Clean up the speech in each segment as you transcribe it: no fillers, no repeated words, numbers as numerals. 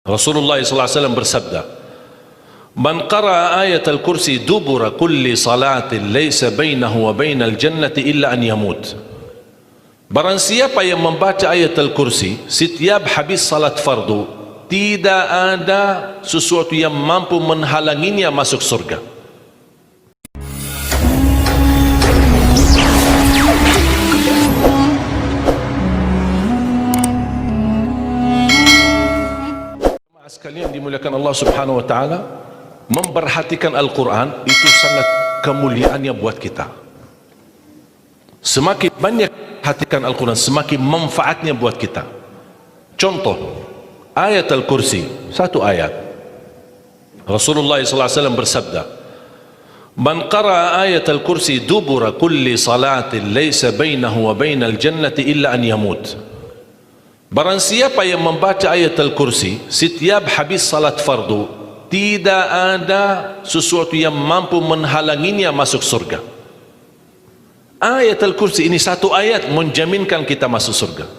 Rasulullah SAW bersabda, "Man qara'a ayat al-kursi dubura kulli salatin laysa bainahu wa bainal jannati illa an yamut." Barang siapa yang membaca ayat al-kursi setiap habis salat fardu, tidak ada sesuatu yang mampu menghalanginya masuk surga. Sekalian dimuliakan Allah Subhanahu wa taala, memperhatikan Al-Quran itu sangat kemuliaannya buat kita. Semakin banyak perhatikan Al-Quran, semakin manfaatnya buat kita. Contoh ayat Al-Kursi, satu ayat. Rasulullah SAW bersabda, "Man qara'a ayat Al-Kursi dubura kulli salatin laysa bainahu wa bainal jannati illa an yamut." Barang siapa yang membaca ayat Al-Kursi setiap habis salat fardu, tidak ada sesuatu yang mampu menghalanginya masuk surga. Ayat Al-Kursi ini satu ayat menjaminkan kita masuk surga.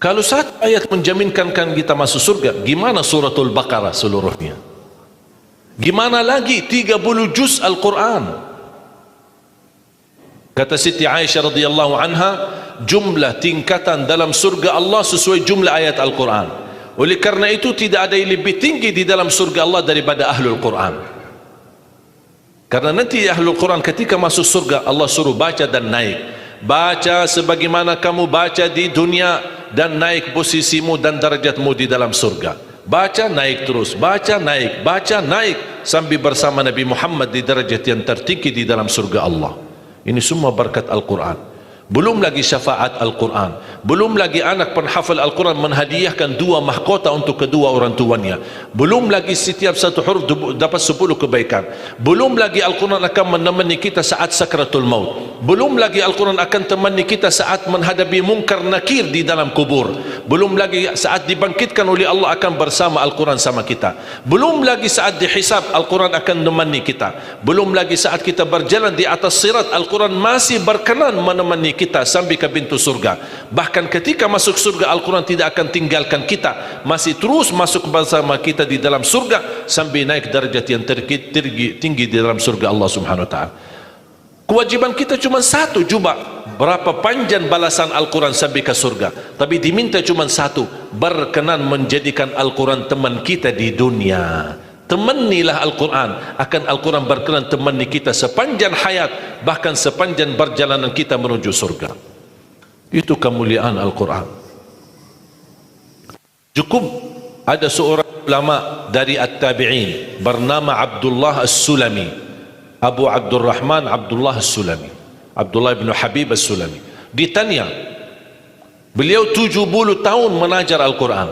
Kalau satu ayat menjaminkan kita masuk surga, gimana suratul Baqarah seluruhnya? Gimana lagi 30 juz Al-Quran? Kata Siti Aisyah radhiyallahu anha, jumlah tingkatan dalam surga Allah sesuai jumlah ayat Al-Quran. Oleh karena itu tidak ada yang lebih tinggi di dalam surga Allah daripada Ahlul Quran. Karena nanti Ahlul Quran ketika masuk surga, Allah suruh baca dan naik. Baca sebagaimana kamu baca di dunia, dan naik posisimu dan darajatmu di dalam surga. Baca naik terus, baca naik sampai bersama Nabi Muhammad di darajat yang tertinggi di dalam surga Allah. Ini semua berkat Al-Quran. Belum lagi syafaat Al-Quran, belum lagi anak penghafal Al-Quran menghadiahkan 2 mahkota untuk kedua orang tuanya, belum lagi setiap satu huruf dapat 10 kebaikan, belum lagi Al-Quran akan menemani kita saat sakratul maut, belum lagi Al-Quran akan temani kita saat menghadapi mungkar nakir di dalam kubur, belum lagi saat dibangkitkan oleh Allah akan bersama Al-Quran sama kita, belum lagi saat dihisab Al-Quran akan menemani kita, belum lagi saat kita berjalan di atas sirat Al-Quran masih berkenan menemani kita sampai ke pintu surga. Bahkan ketika masuk surga Al-Quran tidak akan tinggalkan kita, masih terus masuk bersama kita di dalam surga sampai naik derajat yang tinggi di dalam surga Allah Subhanahu wa taala. Kewajiban kita cuma satu, coba berapa panjang balasan Al-Quran sampai ke surga, tapi diminta cuma satu, berkenan menjadikan Al-Quran teman kita di dunia. Temanilah Al-Quran, akan Al-Quran berkenan temani kita sepanjang hayat, bahkan sepanjang perjalanan kita menuju surga. Itu kemuliaan Al-Quran. Cukup ada seorang ulama dari At-Tabi'in bernama Abdullah As-Sulami, Abu Abdurrahman Abdullah As-Sulami, Abdullah bin Habib As-Sulami. Ditanya, beliau 70 tahun mengajar Al-Quran.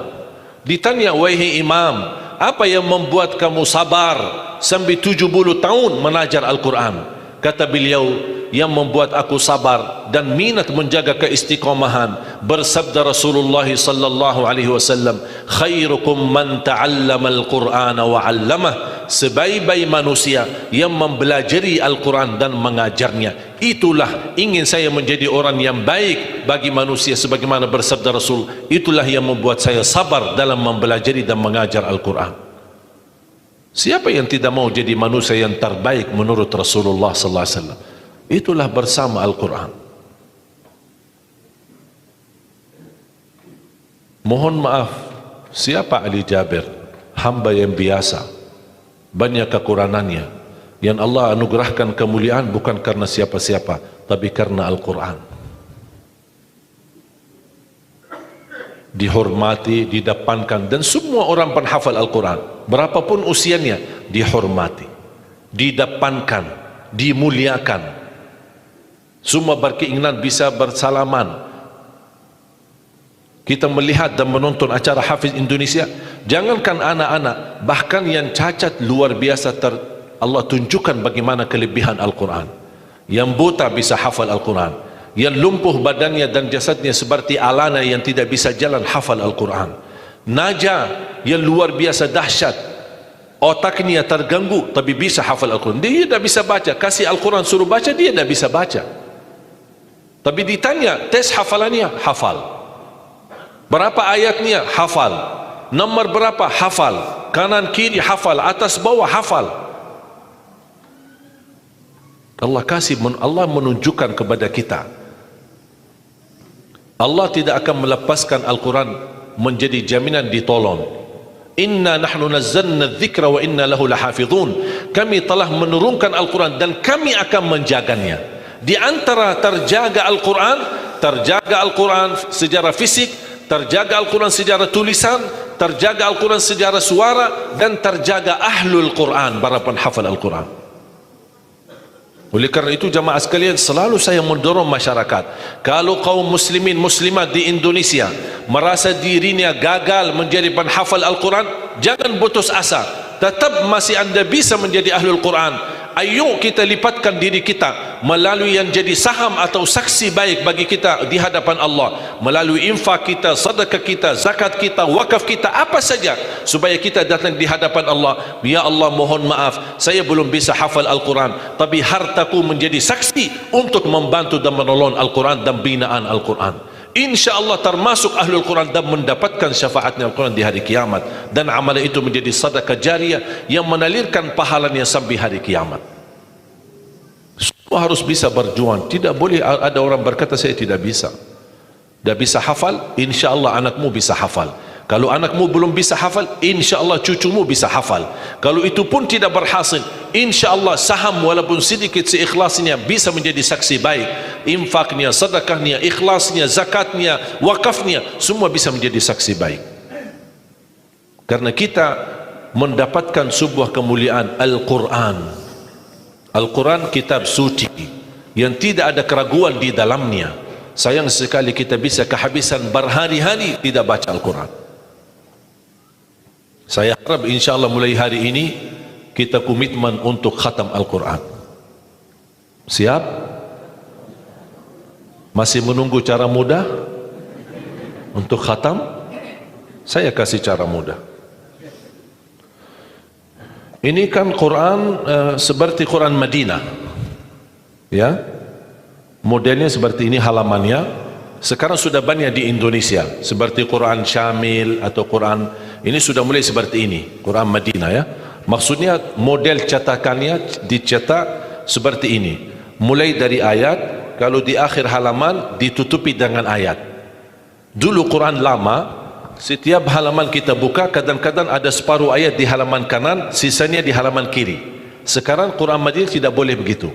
Ditanya, wahai imam, apa yang membuat kamu sabar sampai 70 tahun mengajar Al-Quran? Kata beliau, yang membuat aku sabar dan minat menjaga keistiqomahan, bersabda Rasulullah sallallahu alaihi wasallam, khairukum man ta'allama al-Qur'ana wa 'allamah, sebaik-baik manusia yang mempelajari Al-Quran dan mengajarnya. Itulah ingin saya menjadi orang yang baik bagi manusia, sebagaimana bersabda Rasul, itulah yang membuat saya sabar dalam mempelajari dan mengajar Al-Quran. Siapa yang tidak mau jadi manusia yang terbaik menurut Rasulullah sallallahu alaihi wasallam? Itulah bersama Al-Quran. Mohon maaf, siapa Ali Jabir? Hamba yang biasa, banyak kekurangannya, yang Allah anugerahkan kemuliaan bukan karena siapa-siapa, tapi karena Al-Quran. Dihormati, didepankan, dan semua orang penghafal Al-Quran, berapapun usianya, dihormati, didepankan, dimuliakan. Semua berkeinginan bisa bersalaman. Kita melihat dan menonton acara Hafiz Indonesia, jangankan anak-anak, bahkan yang cacat luar biasa Allah tunjukkan bagaimana kelebihan Al-Quran. Yang buta bisa hafal Al-Quran, yang lumpuh badannya dan jasadnya seperti Alana yang tidak bisa jalan hafal Al-Quran. Naja yang luar biasa dahsyat, otaknya terganggu tapi bisa hafal Al-Quran. Dia tidak bisa baca, kasih Al-Quran suruh baca, dia tidak bisa baca. Tapi ditanya tes hafalannya, hafal. Berapa ayatnya? Hafal. Nomor berapa? Hafal. Kanan kiri hafal, atas bawah hafal. Allah menunjukkan kepada kita, Allah tidak akan melepaskan Al-Quran menjadi jaminan ditolong. Inna nahnu nazzalna dzikra wa inna lahu lahafizun. Kami telah menurunkan Al-Quran dan kami akan menjaganya. Di antara terjaga Al-Quran secara fisik, terjaga Al-Quran secara tulisan, terjaga Al-Quran secara suara, dan terjaga ahlul Quran, para penghafal Al-Quran. Oleh kerana itu jamaah sekalian, selalu saya mendorong masyarakat, kalau kaum muslimin muslimat di Indonesia merasa dirinya gagal menjadi penghafal Al-Quran, jangan putus asa, tetap masih anda bisa menjadi ahlul Quran. Ayo kita lipatkan diri kita melalui yang jadi saham atau saksi baik bagi kita di hadapan Allah, melalui infak kita, sedekah kita, zakat kita, wakaf kita, apa saja, supaya kita datang di hadapan Allah. Ya Allah, mohon maaf, saya belum bisa hafal Al-Quran, tapi hartaku menjadi saksi untuk membantu dan menolong Al-Quran dan binaan Al-Quran. InsyaAllah termasuk ahlul Quran dan mendapatkan syafaatnya Al-Quran di hari kiamat, dan amalan itu menjadi sedekah jariah yang menalirkan pahalanya sampai hari kiamat. Semua harus bisa berjuang. Tidak boleh ada orang berkata saya tidak bisa hafal. InsyaAllah anakmu bisa hafal. Kalau anakmu belum bisa hafal, InsyaAllah cucumu bisa hafal. Kalau itu pun tidak berhasil, InsyaAllah saham walaupun sedikit seikhlasnya bisa menjadi saksi baik. Infaknya, sedekahnya, ikhlasnya, zakatnya, wakafnya, semua bisa menjadi saksi baik. Karena kita mendapatkan sebuah kemuliaan Al-Quran. Al-Quran kitab suci yang tidak ada keraguan di dalamnya. Sayang sekali kita bisa kehabisan berhari-hari tidak baca Al-Quran. Saya harap insyaAllah mulai hari ini kita komitmen untuk khatam Al-Quran. Siap? Masih menunggu cara mudah untuk khatam? Saya kasih cara mudah. Ini kan Quran seperti Quran Madinah, ya, modelnya seperti ini halamannya. Sekarang sudah banyak di Indonesia seperti Quran Syamil atau Quran ini sudah mulai seperti ini, Quran Madinah, ya. Maksudnya model cetakannya dicetak seperti ini, mulai dari ayat, kalau di akhir halaman ditutupi dengan ayat. Dulu Quran lama, setiap halaman kita buka kadang-kadang ada separuh ayat di halaman kanan, sisanya di halaman kiri. Sekarang Quran Madinah tidak boleh begitu.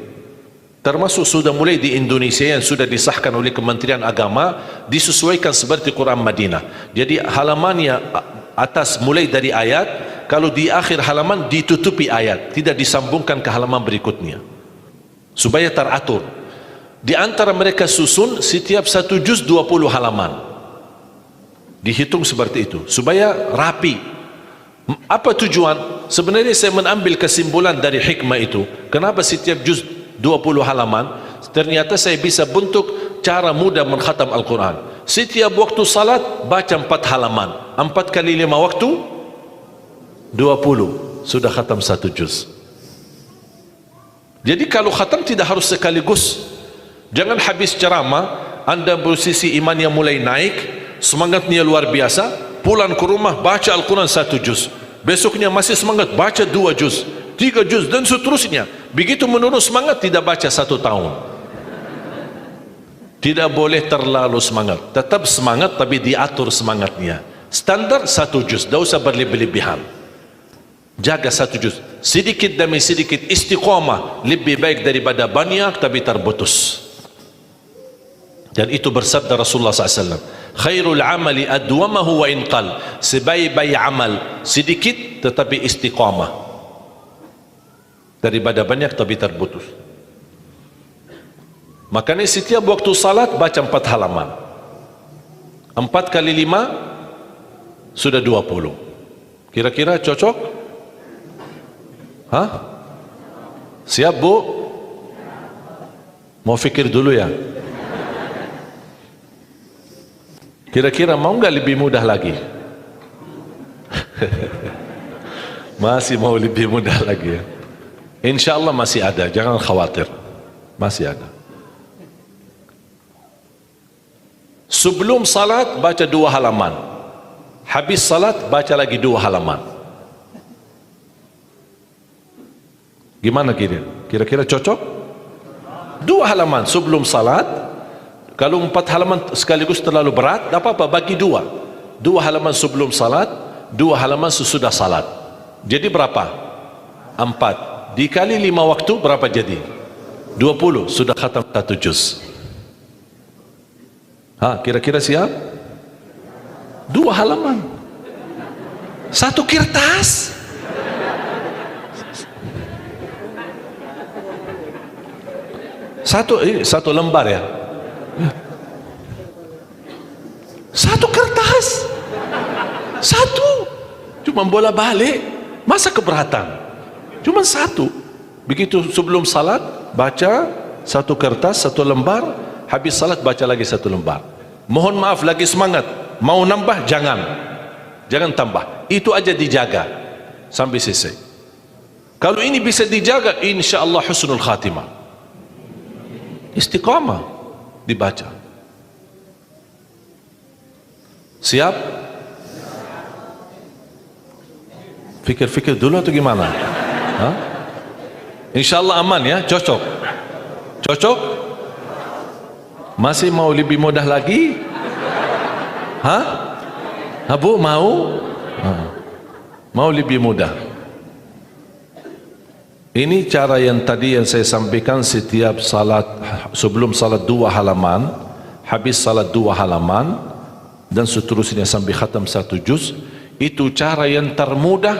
Termasuk sudah mulai di Indonesia yang sudah disahkan oleh Kementerian Agama, disesuaikan seperti Quran Madinah. Jadi halamannya atas mulai dari ayat, kalau di akhir halaman ditutupi ayat, tidak disambungkan ke halaman berikutnya, supaya teratur. Di antara mereka susun setiap satu juz 20 halaman, dihitung seperti itu supaya rapi. Apa tujuan? Sebenarnya saya mengambil kesimpulan dari hikmah itu. Kenapa setiap juz 20 halaman? Ternyata saya bisa bentuk cara mudah mengkhatam Al-Quran. Setiap waktu salat baca 4 halaman, 4 kali 5 waktu 20, sudah khatam 1 juz. Jadi kalau khatam tidak harus sekaligus. Jangan habis ceramah anda posisi iman yang mulai naik, semangatnya luar biasa, pulang ke rumah baca Al-Quran 1 juz, besoknya masih semangat baca 2 juz, 3 juz dan seterusnya. Begitu menurun semangat tidak baca 1 tahun. Tidak boleh terlalu semangat, tetap semangat tapi diatur semangatnya. Standar 1 juz, tidak usah berlebih-lebihan. Jaga 1 juz, sedikit demi sedikit, istiqamah lebih baik daripada banyak tapi terputus. Dan itu bersabda Rasulullah SAW, khairul amali adwamahu wa inqal, sebaik-baik amal sedikit tetapi istiqamah daripada banyak tapi terputus. Makanya setiap waktu salat baca 4 halaman, 4 kali 5 sudah 20. Kira-kira cocok? Hah? Siap bu? Mau fikir dulu ya? Kira-kira mau nggak lebih mudah lagi? Masih mau lebih mudah lagi ya? Insya Allah masih ada, jangan khawatir, masih ada. Sebelum salat baca 2 halaman, habis salat baca lagi 2 halaman. Gimana kira-kira cocok? 2 halaman sebelum salat. Kalau 4 halaman sekaligus terlalu berat, tak apa-apa, bagi 2 halaman sebelum salat, 2 halaman sesudah salat. Jadi berapa? 4 dikali 5 waktu berapa jadi? 20, sudah khatam 1 juz. Kira-kira siap? 2 halaman 1 kertas. Satu lembar ya. 1 kertas. 1 cuma bola balik, masa keberatan? Cuma 1. Begitu sebelum salat baca 1 kertas, 1 lembar. Habis salat baca lagi 1 lembar. Mohon maaf, lagi semangat, mau nambah jangan tambah, itu aja dijaga sampai selesai. Kalau ini bisa dijaga, insya Allah husnul khatimah, istiqamah dibaca. Siap? Fikir-fikir dulu atau gimana? Insya Allah aman ya, cocok? Masih mau lebih mudah lagi? Bu, mau? Mau lebih mudah? Ini cara yang tadi yang saya sampaikan, setiap salat, sebelum salat 2 halaman, habis salat 2 halaman, dan seterusnya sampai khatam 1 juz. Itu cara yang termudah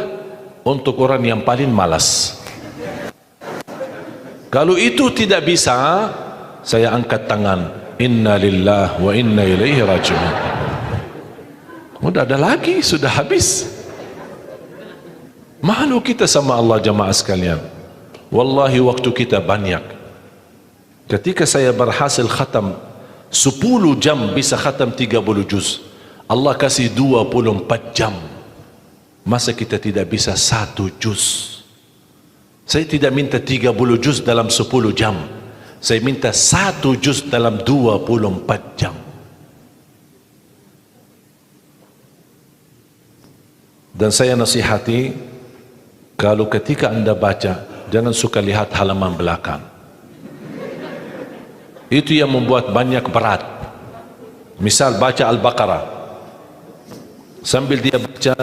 untuk orang yang paling malas. Kalau itu tidak bisa, saya angkat tangan, inna lillah wa inna ilaihi raji'un. Udah ada lagi, sudah habis. Malu kita sama Allah jamaah sekalian. Wallahi waktu kita banyak. Ketika saya berhasil khatam 10 jam bisa khatam 30 juz, Allah kasih 24 jam, masa kita tidak bisa 1 juz? Saya tidak minta 30 juz dalam 10 jam, saya minta 1 juz dalam 24 jam. Dan saya nasihati, kalau ketika anda baca, jangan suka lihat halaman belakang. Itu yang membuat banyak berat. Misal baca Al-Baqarah, sambil dia baca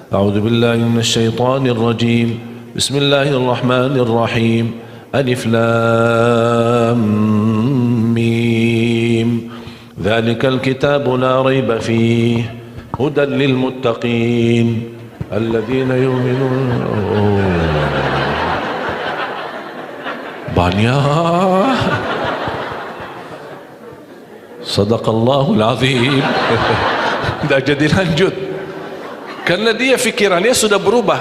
a'udzubillahi minasyaitonir rajim, bismillahirrahmanirrahim, alif lam mim, dzalikal kitabu la raiba fihi hudan lil muttaqin alladzina yu'minuna. Banyak. Sadaqallahul azim. Tidak jadi lanjut karena dia fikirannya sudah berubah.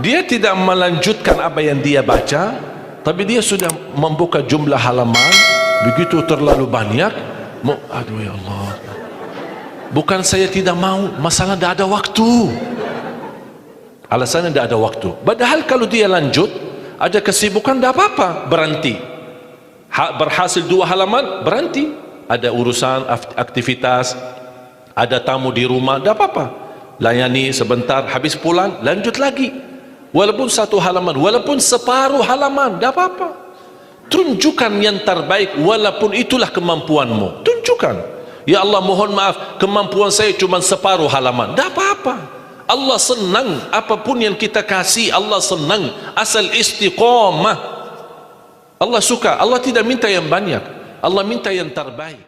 Dia tidak melanjutkan apa yang dia baca, tapi dia sudah membuka jumlah halaman begitu terlalu banyak. Aduh ya Allah, bukan saya tidak mau, masalah tidak ada waktu. Alasannya tidak ada waktu. Padahal kalau dia lanjut, ada kesibukan, tidak apa-apa, berhenti. Berhasil 2 halaman, berhenti. Ada urusan, aktivitas, ada tamu di rumah, tidak apa-apa, layani sebentar, habis pulang, lanjut lagi. Walaupun 1 halaman, walaupun separuh halaman, tidak apa-apa. Tunjukkan yang terbaik, walaupun itulah kemampuanmu. Tunjukkan, ya Allah mohon maaf, kemampuan saya cuma separuh halaman, tidak apa-apa. Allah senang apapun yang kita kasih, Allah senang asal istiqamah. Allah suka, Allah tidak minta yang banyak, Allah minta yang terbaik.